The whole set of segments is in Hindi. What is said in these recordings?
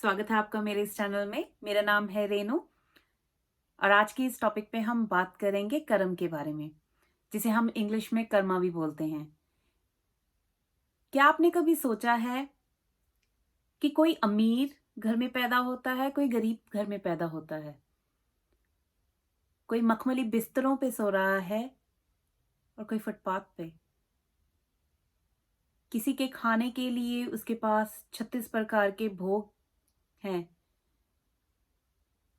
स्वागत है आपका मेरे इस चैनल में। मेरा नाम है रेनू और आज की इस टॉपिक पे हम बात करेंगे कर्म के बारे में, जिसे हम इंग्लिश में कर्मा भी बोलते हैं। क्या आपने कभी सोचा है कि कोई अमीर घर में पैदा होता है, कोई गरीब घर में पैदा होता है, कोई मखमली बिस्तरों पे सो रहा है और कोई फुटपाथ पे। किसी के खाने के लिए उसके पास 36 प्रकार के भोग हैं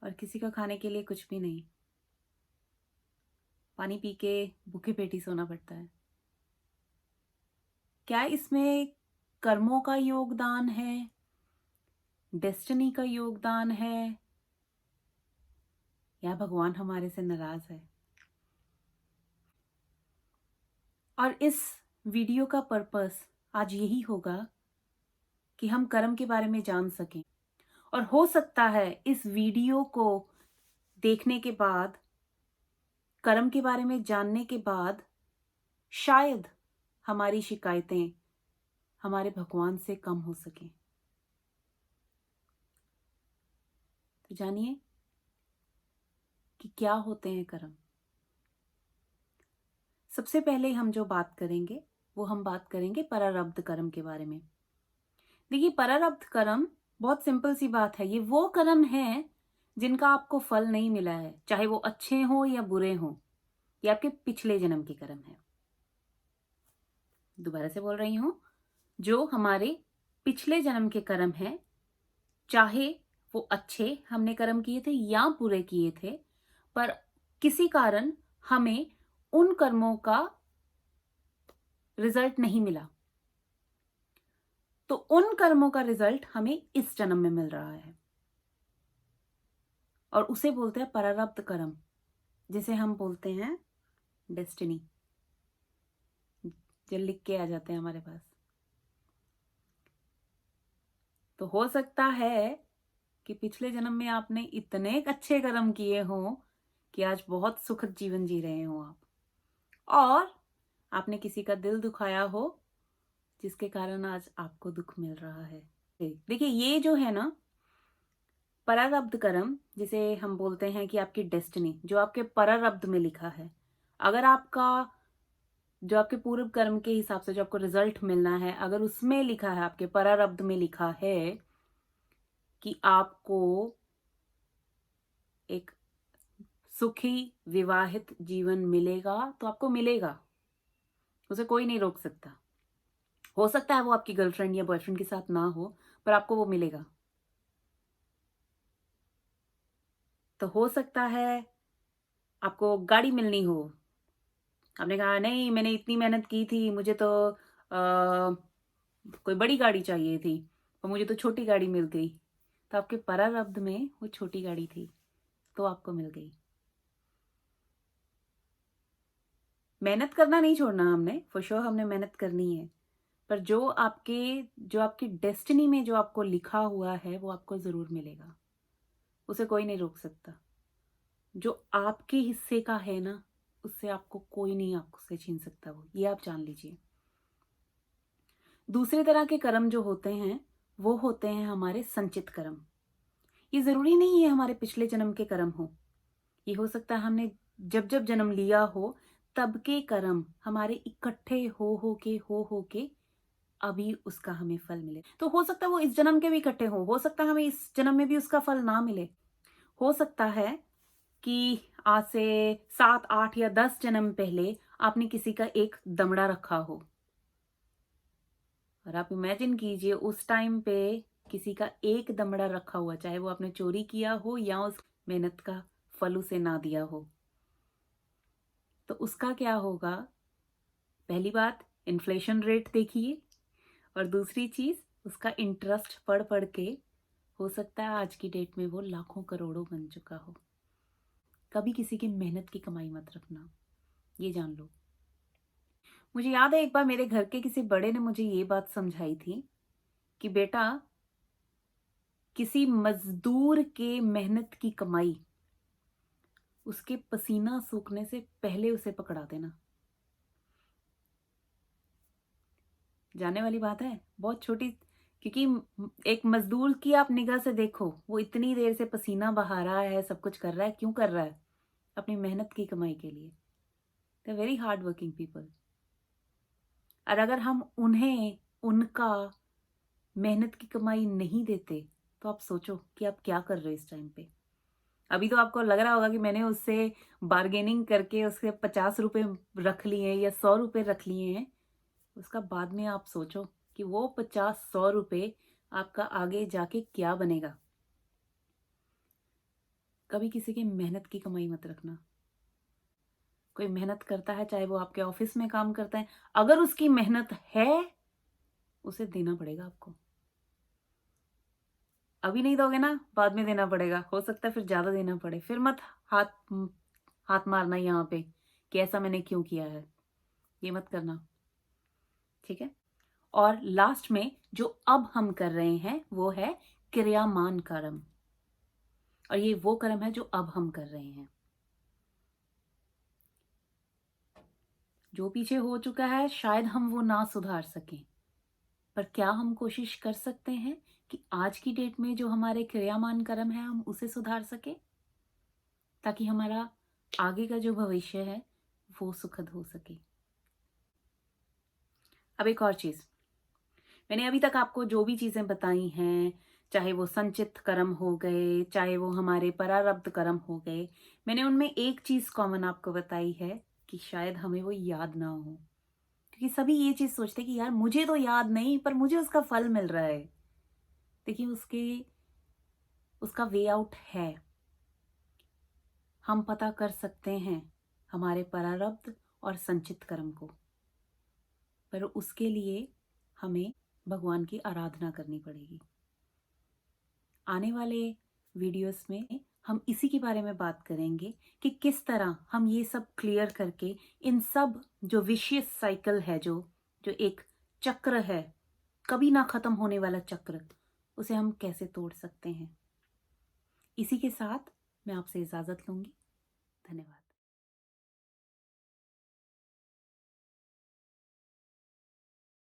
और किसी का खाने के लिए कुछ भी नहीं। पानी पी के भूखे पेट ही सोना पड़ता है। क्या इसमें कर्मों का योगदान है, डेस्टिनी का योगदान है, या भगवान हमारे से नाराज है? और इस वीडियो का पर्पस आज यही होगा कि हम कर्म के बारे में जान सकें। और हो सकता है इस वीडियो को देखने के बाद, कर्म के बारे में जानने के बाद, शायद हमारी शिकायतें हमारे भगवान से कम हो सकें। तो जानिए कि क्या होते हैं कर्म। सबसे पहले हम जो बात करेंगे वो हम बात करेंगे प्रारब्ध कर्म के बारे में। देखिए, प्रारब्ध कर्म बहुत सिंपल सी बात है। ये वो कर्म है जिनका आपको फल नहीं मिला है, चाहे वो अच्छे हो या बुरे हो। ये आपके पिछले जन्म के कर्म है। दोबारा से बोल रही हूं, जो हमारे पिछले जन्म के कर्म है, चाहे वो अच्छे हमने कर्म किए थे या बुरे किए थे, पर किसी कारण हमें उन कर्मों का रिजल्ट नहीं मिला, तो उन कर्मों का रिजल्ट हमें इस जन्म में मिल रहा है और उसे बोलते हैं प्रारब्ध कर्म, जिसे हम बोलते हैं डेस्टिनी। जो लिख के आ जाते हैं हमारे पास। तो हो सकता है कि पिछले जन्म में आपने इतने अच्छे कर्म किए हों कि आज बहुत सुखद जीवन जी रहे हो आप, और आपने किसी का दिल दुखाया हो जिसके कारण आज आपको दुख मिल रहा है। देखिए, ये जो है ना प्रारब्ध कर्म, जिसे हम बोलते हैं कि आपकी डेस्टिनी, जो आपके प्रारब्ध में लिखा है। अगर आपका जो आपके पूर्व कर्म के हिसाब से जो आपको रिजल्ट मिलना है, अगर उसमें लिखा है, आपके प्रारब्ध में लिखा है कि आपको एक सुखी विवाहित जीवन मिलेगा, तो आपको मिलेगा। उसे कोई नहीं रोक सकता। हो सकता है वो आपकी गर्लफ्रेंड या बॉयफ्रेंड के साथ ना हो, पर आपको वो मिलेगा। तो हो सकता है आपको गाड़ी मिलनी हो। आपने कहा नहीं, मैंने इतनी मेहनत की थी, मुझे तो कोई बड़ी गाड़ी चाहिए थी, और मुझे तो छोटी गाड़ी मिल गई। तो आपके प्रारब्ध में वो छोटी गाड़ी थी, तो आपको मिल गई। मेहनत करना नहीं छोड़ना हमने, फॉर श्योर हमने मेहनत करनी है, पर जो आपकी डेस्टिनी में जो आपको लिखा हुआ है वो आपको जरूर मिलेगा। उसे कोई नहीं रोक सकता। जो आपके हिस्से का है ना, उससे आपको कोई नहीं आपसे छीन सकता। वो ये आप जान लीजिए। दूसरे तरह के कर्म जो होते हैं वो होते हैं हमारे संचित कर्म। ये जरूरी नहीं है हमारे पिछले जन्म के कर्म हो। ये हो सकता है हमने जब जब जन्म लिया हो तब के कर्म हमारे इकट्ठे हो के अभी उसका हमें फल मिले। तो हो सकता है वो इस जन्म के भी इकट्ठे हो सकता है हमें इस जन्म में भी उसका फल ना मिले। हो सकता है कि आज से 7 8 या 10 जन्म पहले आपने किसी का एक दमड़ा रखा हो, और आप इमेजिन कीजिए उस टाइम पे किसी का एक दमड़ा रखा हुआ, चाहे वो आपने चोरी किया हो या उस मेहनत का फल उसे ना दिया हो, तो उसका क्या होगा? पहली बात, इन्फ्लेशन रेट देखिए, और दूसरी चीज उसका इंटरेस्ट पढ़ पढ़ के हो सकता है आज की डेट में वो लाखों करोड़ों बन चुका हो। कभी किसी की मेहनत की कमाई मत रखना, ये जान लो। मुझे याद है एक बार मेरे घर के किसी बड़े ने मुझे ये बात समझाई थी कि बेटा, किसी मजदूर के मेहनत की कमाई उसके पसीना सूखने से पहले उसे पकड़ा देना। जाने वाली बात है, बहुत छोटी क्योंकि एक मजदूर की आप निगाह से देखो, वो इतनी देर से पसीना बहा रहा है, सब कुछ कर रहा है, क्यों कर रहा है? अपनी मेहनत की कमाई के लिए। They are very hard working people. और अगर हम उन्हें उनका मेहनत की कमाई नहीं देते, तो आप सोचो कि आप क्या कर रहे हो इस टाइम पे। अभी तो आपको लग रहा होगा कि मैंने उससे बार्गेनिंग करके उसके 50 रुपए रख लिए हैं या 100 रुपए रख लिए हैं। उसका बाद में आप सोचो कि वो 50-100 रुपए आपका आगे जाके क्या बनेगा। कभी किसी की मेहनत की कमाई मत रखना। कोई मेहनत करता है, चाहे वो आपके ऑफिस में काम करता है, अगर उसकी मेहनत है, उसे देना पड़ेगा आपको। अभी नहीं दोगे ना, बाद में देना पड़ेगा, हो सकता है फिर ज्यादा देना पड़े। फिर मत हाथ हाथ मारना यहाँ पे कि ऐसा मैंने क्यों किया है, ये मत करना, ठीक है। और लास्ट में जो अब हम कर रहे हैं वो है क्रियामान कर्म, और ये वो कर्म है जो अब हम कर रहे हैं। जो पीछे हो चुका है शायद हम वो ना सुधार सकें, पर क्या हम कोशिश कर सकते हैं कि आज की डेट में जो हमारे क्रियामान कर्म है हम उसे सुधार सके, ताकि हमारा आगे का जो भविष्य है वो सुखद हो सके। अब एक और चीज, मैंने अभी तक आपको जो भी चीजें बताई हैं, चाहे वो संचित कर्म हो गए, चाहे वो हमारे परारब्ध कर्म हो गए, मैंने उनमें एक चीज कॉमन आपको बताई है कि शायद हमें वो याद ना हो। क्योंकि सभी ये चीज सोचते हैं कि यार मुझे तो याद नहीं, पर मुझे उसका फल मिल रहा है। देखिए उसका वे आउट है। हम पता कर सकते हैं हमारे परारब्ध और संचित कर्म को, पर उसके लिए हमें भगवान की आराधना करनी पड़ेगी। आने वाले वीडियोस में हम इसी के बारे में बात करेंगे कि किस तरह हम ये सब क्लियर करके इन सब जो विशियस साइकिल है, जो जो एक चक्र है, कभी ना खत्म होने वाला चक्र, उसे हम कैसे तोड़ सकते हैं। इसी के साथ मैं आपसे इजाजत लूंगी। धन्यवाद।